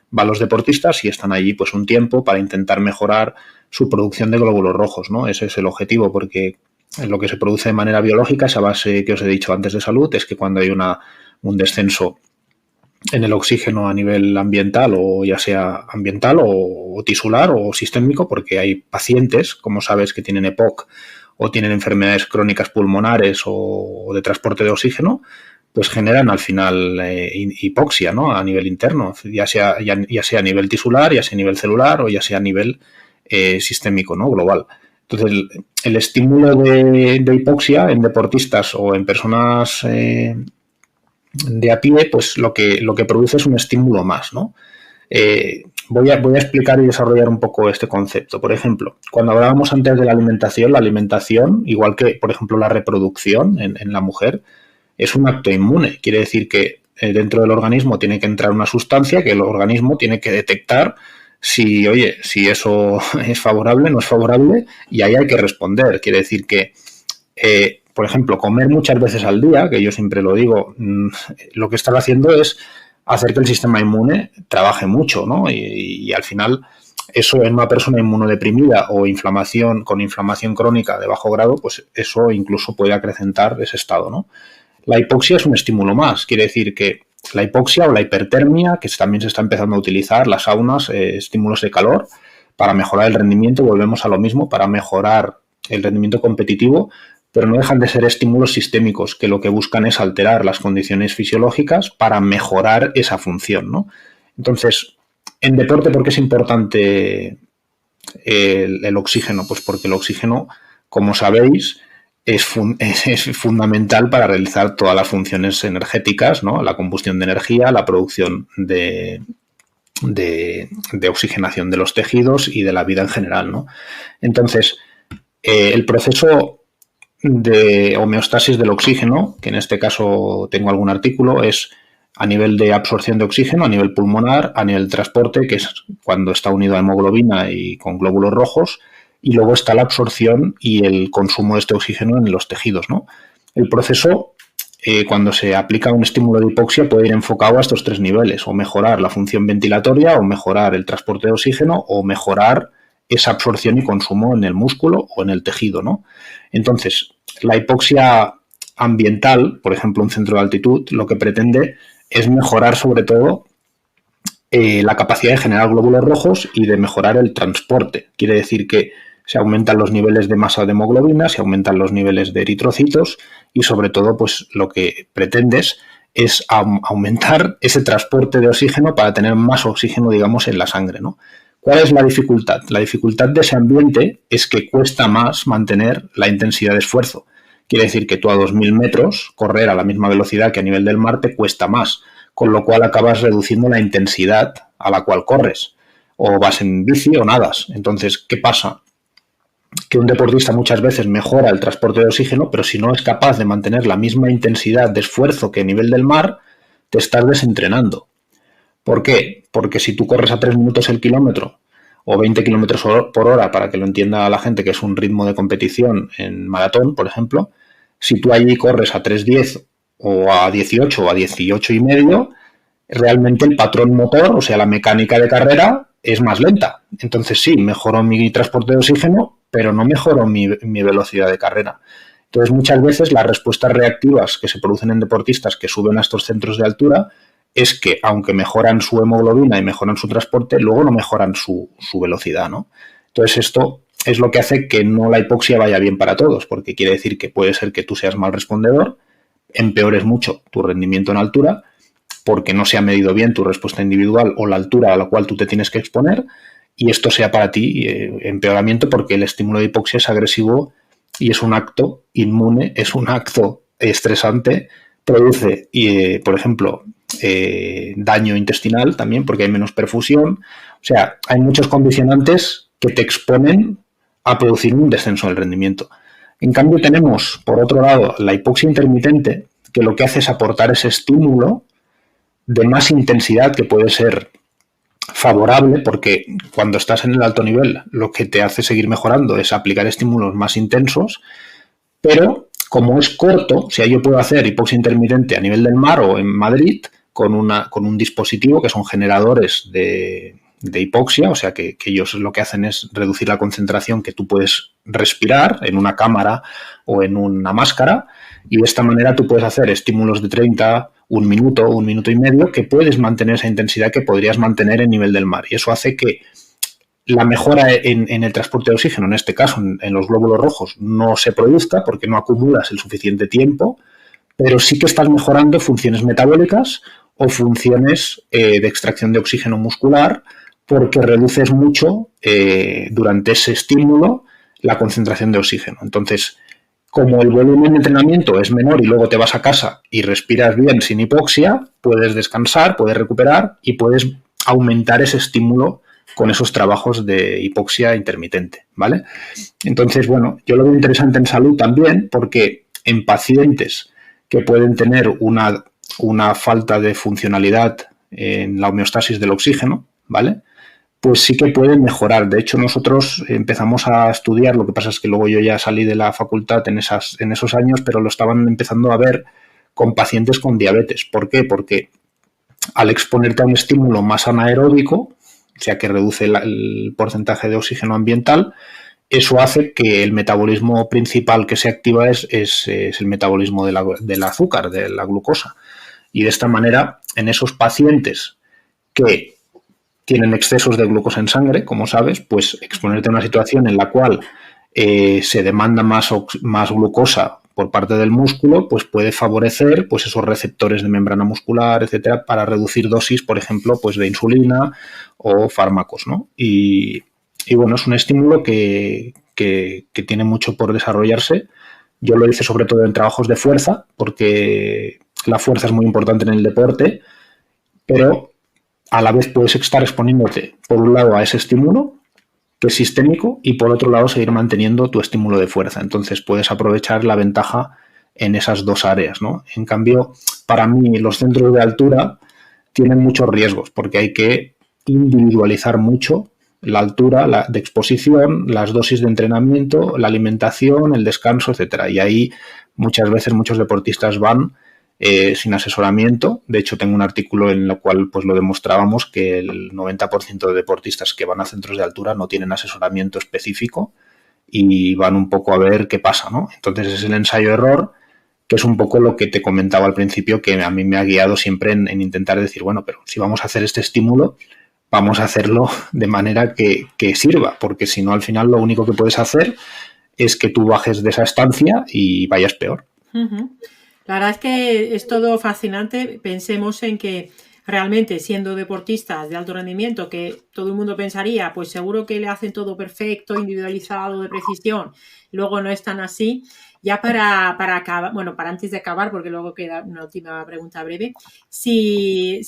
van los deportistas y están allí pues un tiempo para intentar mejorar su producción de glóbulos rojos, ¿no? Ese es el objetivo, porque lo que se produce de manera biológica, esa base que os he dicho antes de salud, es que cuando hay un descenso en el oxígeno a nivel ambiental, o ya sea ambiental o tisular o sistémico, porque hay pacientes, como sabes, que tienen EPOC o tienen enfermedades crónicas pulmonares o de transporte de oxígeno, pues generan al final hipoxia, ¿no? A nivel interno, ya sea a nivel tisular, ya sea a nivel celular o ya sea a nivel sistémico, ¿no? Global. Entonces, el estímulo de hipoxia en deportistas o en personas de a pie, pues lo que produce es un estímulo más, ¿no? Voy a explicar y desarrollar un poco este concepto. Por ejemplo, cuando hablábamos antes de la alimentación, igual que, por ejemplo, la reproducción en la mujer, es un acto inmune. Quiere decir que dentro del organismo tiene que entrar una sustancia que el organismo tiene que detectar si eso es favorable, no es favorable, y ahí hay que responder. Quiere decir que por ejemplo, comer muchas veces al día, que yo siempre lo digo, lo que están haciendo es hacer que el sistema inmune trabaje mucho, ¿no? Y al final, eso en una persona inmunodeprimida o con inflamación crónica de bajo grado, pues eso incluso puede acrecentar ese estado, ¿no? La hipoxia es un estímulo más, quiere decir que la hipoxia o la hipertermia, que también se está empezando a utilizar, las saunas, estímulos de calor, para mejorar el rendimiento, volvemos a lo mismo, para mejorar el rendimiento competitivo, pero no dejan de ser estímulos sistémicos que lo que buscan es alterar las condiciones fisiológicas para mejorar esa función, ¿no? Entonces, en deporte, ¿por qué es importante el oxígeno? Pues porque el oxígeno, como sabéis, es fundamental para realizar todas las funciones energéticas, ¿no? La combustión de energía, la producción de oxigenación de los tejidos y de la vida en general, ¿no? Entonces, el proceso de homeostasis del oxígeno, que en este caso tengo algún artículo, es a nivel de absorción de oxígeno, a nivel pulmonar, a nivel de transporte, que es cuando está unido a hemoglobina y con glóbulos rojos, y luego está la absorción y el consumo de este oxígeno en los tejidos, ¿no? El proceso, cuando se aplica un estímulo de hipoxia, puede ir enfocado a estos tres niveles, o mejorar la función ventilatoria, o mejorar el transporte de oxígeno, o mejorar esa absorción y consumo en el músculo o en el tejido, ¿no? Entonces, la hipoxia ambiental, por ejemplo, un centro de altitud, lo que pretende es mejorar sobre todo la capacidad de generar glóbulos rojos y de mejorar el transporte. Quiere decir que se aumentan los niveles de masa de hemoglobina, se aumentan los niveles de eritrocitos y sobre todo, pues lo que pretendes es aumentar ese transporte de oxígeno para tener más oxígeno, digamos, en la sangre, ¿no? ¿Cuál es la dificultad? La dificultad de ese ambiente es que cuesta más mantener la intensidad de esfuerzo. Quiere decir que tú a 2.000 metros, correr a la misma velocidad que a nivel del mar te cuesta más, con lo cual acabas reduciendo la intensidad a la cual corres. O vas en bici o nadas. Entonces, ¿qué pasa? Que un deportista muchas veces mejora el transporte de oxígeno, pero si no es capaz de mantener la misma intensidad de esfuerzo que a nivel del mar, te estás desentrenando. ¿Por qué? Porque si tú corres a 3 minutos el kilómetro o 20 kilómetros por hora, para que lo entienda la gente, que es un ritmo de competición en maratón, por ejemplo, si tú allí corres a 3:10 o a 18 o a 18,5, realmente el patrón motor, o sea, la mecánica de carrera, es más lenta. Entonces sí, mejoró mi transporte de oxígeno, pero no mejoró mi velocidad de carrera. Entonces muchas veces las respuestas reactivas que se producen en deportistas que suben a estos centros de altura es que aunque mejoran su hemoglobina y mejoran su transporte, luego no mejoran su velocidad, ¿no? Entonces esto es lo que hace que no la hipoxia vaya bien para todos, porque quiere decir que puede ser que tú seas mal respondedor, empeores mucho tu rendimiento en altura, porque no se ha medido bien tu respuesta individual o la altura a la cual tú te tienes que exponer, y esto sea para ti empeoramiento, porque el estímulo de hipoxia es agresivo y es un acto inmune, es un acto estresante, produce, por ejemplo, daño intestinal también, porque hay menos perfusión. O sea, hay muchos condicionantes que te exponen a producir un descenso del rendimiento. En cambio, tenemos, por otro lado, la hipoxia intermitente, que lo que hace es aportar ese estímulo de más intensidad, que puede ser favorable, porque cuando estás en el alto nivel lo que te hace seguir mejorando es aplicar estímulos más intensos, pero como es corto, o sea, yo puedo hacer hipoxia intermitente a nivel del mar o en Madrid con un dispositivo que son generadores de hipoxia, o sea, que ellos lo que hacen es reducir la concentración que tú puedes respirar en una cámara o en una máscara, y de esta manera tú puedes hacer estímulos de 30, un minuto y medio, que puedes mantener esa intensidad que podrías mantener en nivel del mar. Y eso hace que la mejora en el transporte de oxígeno, en este caso en los glóbulos rojos, no se produzca porque no acumulas el suficiente tiempo, pero sí que estás mejorando funciones metabólicas o funciones de extracción de oxígeno muscular, porque reduces mucho durante ese estímulo la concentración de oxígeno. Entonces, como el volumen de entrenamiento es menor y luego te vas a casa y respiras bien sin hipoxia, puedes descansar, puedes recuperar y puedes aumentar ese estímulo con esos trabajos de hipoxia intermitente, ¿vale? Entonces, bueno, yo lo veo interesante en salud también, porque en pacientes que pueden tener una falta de funcionalidad en la homeostasis del oxígeno, ¿vale?, pues sí que pueden mejorar. De hecho, nosotros empezamos a estudiar, lo que pasa es que luego yo ya salí de la facultad en esos años, pero lo estaban empezando a ver con pacientes con diabetes. ¿Por qué? Porque al exponerte a un estímulo más anaeróbico, o sea, que reduce el porcentaje de oxígeno ambiental, eso hace que el metabolismo principal que se activa es el metabolismo del azúcar, de la glucosa. Y de esta manera, en esos pacientes que tienen excesos de glucosa en sangre, como sabes, pues exponerte a una situación en la cual se demanda más glucosa por parte del músculo, pues puede favorecer pues esos receptores de membrana muscular, etcétera, para reducir dosis, por ejemplo, pues de insulina o fármacos, ¿no? Y bueno, es un estímulo que tiene mucho por desarrollarse. Yo lo hice sobre todo en trabajos de fuerza, porque la fuerza es muy importante en el deporte, pero a la vez puedes estar exponiéndote, por un lado, a ese estímulo, que es sistémico, y por otro lado, seguir manteniendo tu estímulo de fuerza. Entonces, puedes aprovechar la ventaja en esas dos áreas, ¿no? En cambio, para mí, los centros de altura tienen muchos riesgos, porque hay que individualizar mucho la altura de exposición, las dosis de entrenamiento, la alimentación, el descanso, etcétera. Y ahí muchas veces muchos deportistas van sin asesoramiento. De hecho, tengo un artículo en el cual pues lo demostrábamos, que el 90% de deportistas que van a centros de altura no tienen asesoramiento específico y van un poco a ver qué pasa, ¿no? Entonces es el ensayo-error, que es un poco lo que te comentaba al principio, que a mí me ha guiado siempre en intentar decir, bueno, pero si vamos a hacer este estímulo, vamos a hacerlo de manera que sirva, porque si no, al final lo único que puedes hacer es que tú bajes de esa estancia y vayas peor. La verdad es que es todo fascinante. Pensemos en que realmente, siendo deportistas de alto rendimiento, que todo el mundo pensaría, pues seguro que le hacen todo perfecto, individualizado, de precisión, luego no es tan así. Ya para acabar, bueno, para antes de acabar, porque luego queda una última pregunta breve, si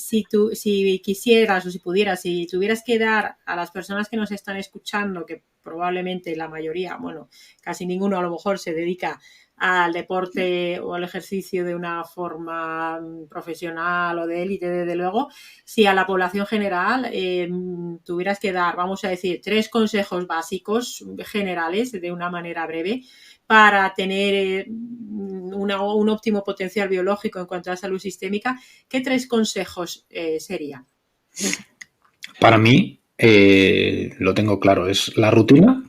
quisieras o si pudieras, si tuvieras que dar a las personas que nos están escuchando, que probablemente la mayoría, bueno, casi ninguno a lo mejor se dedica al deporte o al ejercicio de una forma profesional o de élite, desde luego, si a la población general tuvieras que dar, vamos a decir, 3 consejos básicos generales de una manera breve para tener un óptimo potencial biológico en cuanto a salud sistémica, ¿qué 3 consejos serían? Para mí, lo tengo claro, es la rutina.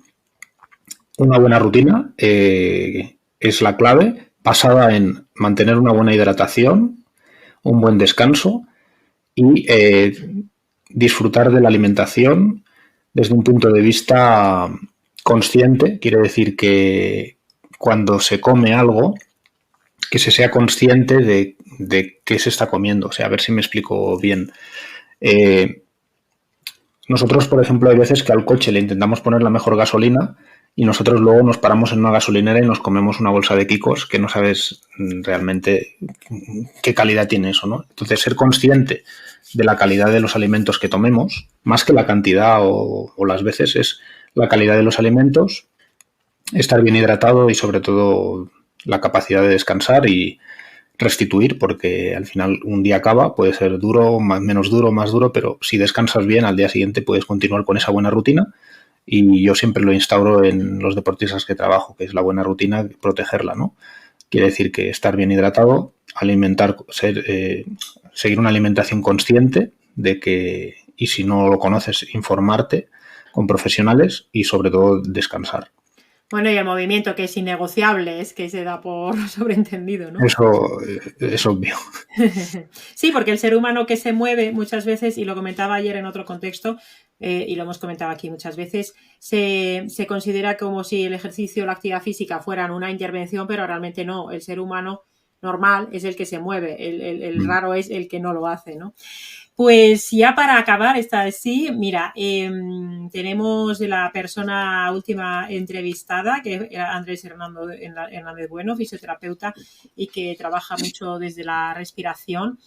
Una buena rutina es la clave, basada en mantener una buena hidratación, un buen descanso y disfrutar de la alimentación desde un punto de vista consciente. Quiere decir que cuando se come algo, que se sea consciente de qué se está comiendo. O sea, a ver si me explico bien. Nosotros, por ejemplo, hay veces que al coche le intentamos poner la mejor gasolina y nosotros luego nos paramos en una gasolinera y nos comemos una bolsa de quicos que no sabes realmente qué calidad tiene eso, ¿no? Entonces, ser consciente de la calidad de los alimentos que tomemos, más que la cantidad o las veces, es la calidad de los alimentos, estar bien hidratado y sobre todo la capacidad de descansar y restituir, porque al final un día acaba, puede ser duro, menos duro, más duro, pero si descansas bien, al día siguiente puedes continuar con esa buena rutina. Y yo siempre lo instauro en los deportistas que trabajo, que es la buena rutina, protegerla, ¿no? Quiere decir que estar bien hidratado, seguir una alimentación consciente de que, y si no lo conoces, informarte con profesionales y sobre todo descansar. Bueno, y el movimiento, que es innegociable, es que se da por sobreentendido, ¿no? Eso es obvio. Sí, porque el ser humano que se mueve muchas veces, y lo comentaba ayer en otro contexto, y lo hemos comentado aquí muchas veces, se considera como si el ejercicio o la actividad física fueran una intervención, pero realmente no. El ser humano normal es el que se mueve, el raro es el que no lo hace, ¿no? Pues ya para acabar esta sí, mira, tenemos la persona última entrevistada, que era Andrés Hernández Bueno, fisioterapeuta y que trabaja mucho desde la respiración.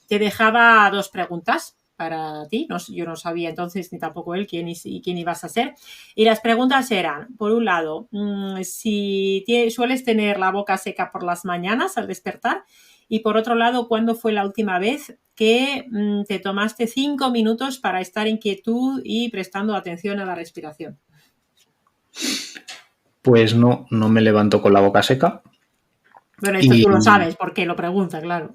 Te dejaba 2 preguntas para ti. Yo no sabía entonces ni tampoco él quién ibas a ser. Y las preguntas eran, por un lado, si sueles tener la boca seca por las mañanas al despertar, y por otro lado, ¿cuándo fue la última vez que te tomaste 5 minutos para estar en quietud y prestando atención a la respiración? Pues no me levanto con la boca seca. Bueno, esto tú lo sabes porque lo pregunta, claro.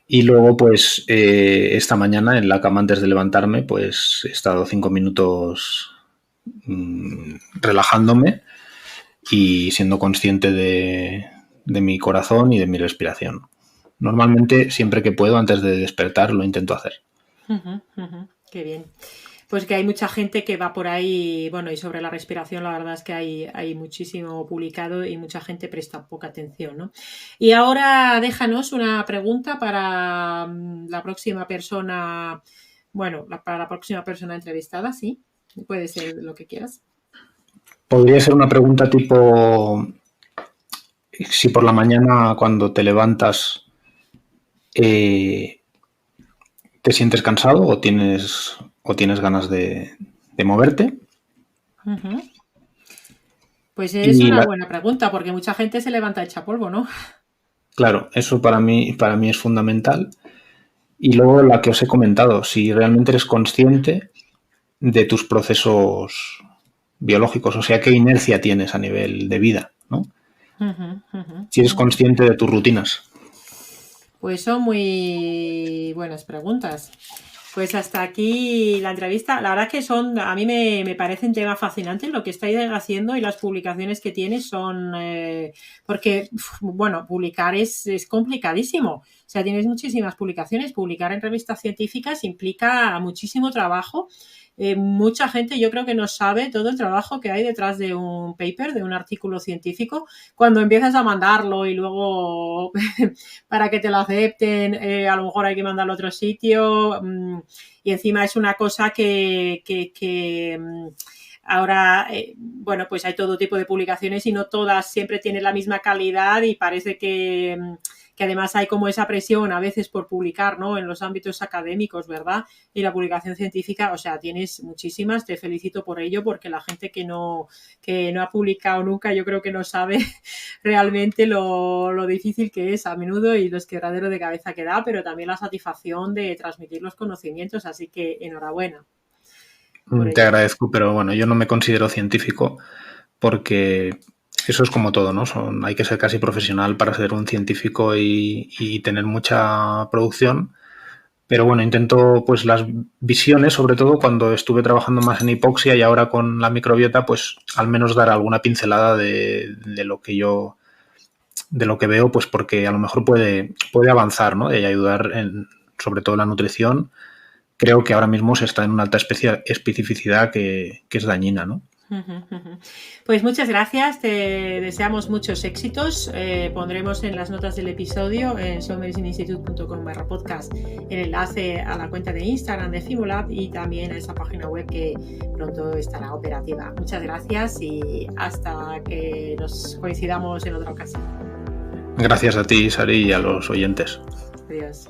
Y luego, pues, esta mañana en la cama antes de levantarme, pues he estado 5 minutos relajándome y siendo consciente de mi corazón y de mi respiración. Normalmente, siempre que puedo, antes de despertar, lo intento hacer. Qué bien. Pues que hay mucha gente que va por ahí, bueno, y sobre la respiración la verdad es que hay muchísimo publicado y mucha gente presta poca atención, ¿no? Y ahora déjanos una pregunta para la próxima persona, bueno, para la próxima persona entrevistada, sí, puede ser lo que quieras. Podría ser una pregunta tipo, si por la mañana cuando te levantas te sientes cansado o tienes ganas de moverte. Pues es una buena pregunta, porque mucha gente se levanta hecha polvo, ¿no? Claro, eso para mí es fundamental. Y luego la que os he comentado, si realmente eres consciente de tus procesos biológicos, o sea, qué inercia tienes a nivel de vida, ¿no? Si eres consciente de tus rutinas. Pues son muy buenas preguntas. Pues hasta aquí la entrevista. La verdad que a mí me parecen temas fascinantes lo que estáis haciendo y las publicaciones que tienes son, porque, bueno, publicar es complicadísimo. O sea, tienes muchísimas publicaciones. Publicar en revistas científicas implica muchísimo trabajo. Mucha gente yo creo que no sabe todo el trabajo que hay detrás de un paper, de un artículo científico. Cuando empiezas a mandarlo y luego para que te lo acepten, a lo mejor hay que mandarlo a otro sitio, y encima es una cosa que ahora, bueno, pues hay todo tipo de publicaciones y no todas siempre tienen la misma calidad y parece que que además hay como esa presión a veces por publicar, ¿no? En los ámbitos académicos, ¿verdad? Y la publicación científica, o sea, tienes muchísimas, te felicito por ello, porque la gente que no ha publicado nunca, yo creo que no sabe realmente lo difícil que es a menudo y los quebraderos de cabeza que da, pero también la satisfacción de transmitir los conocimientos, así que enhorabuena. Te agradezco, pero bueno, yo no me considero científico porque eso es como todo, ¿no? Hay que ser casi profesional para ser un científico y tener mucha producción. Pero bueno, intento pues las visiones, sobre todo cuando estuve trabajando más en hipoxia y ahora con la microbiota, pues al menos dar alguna pincelada de lo que veo, pues porque a lo mejor puede avanzar, ¿no? Y ayudar sobre todo en la nutrición. Creo que ahora mismo se está en una alta especificidad que es dañina, ¿no? Pues muchas gracias, te deseamos muchos éxitos. Pondremos en las notas del episodio en soulmedicineinstitute.com/podcast el enlace a la cuenta de Instagram de Fimolab y también a esa página web que pronto estará operativa. Muchas gracias y hasta que nos coincidamos en otra ocasión. Gracias a ti, Sari, y a los oyentes. Adiós.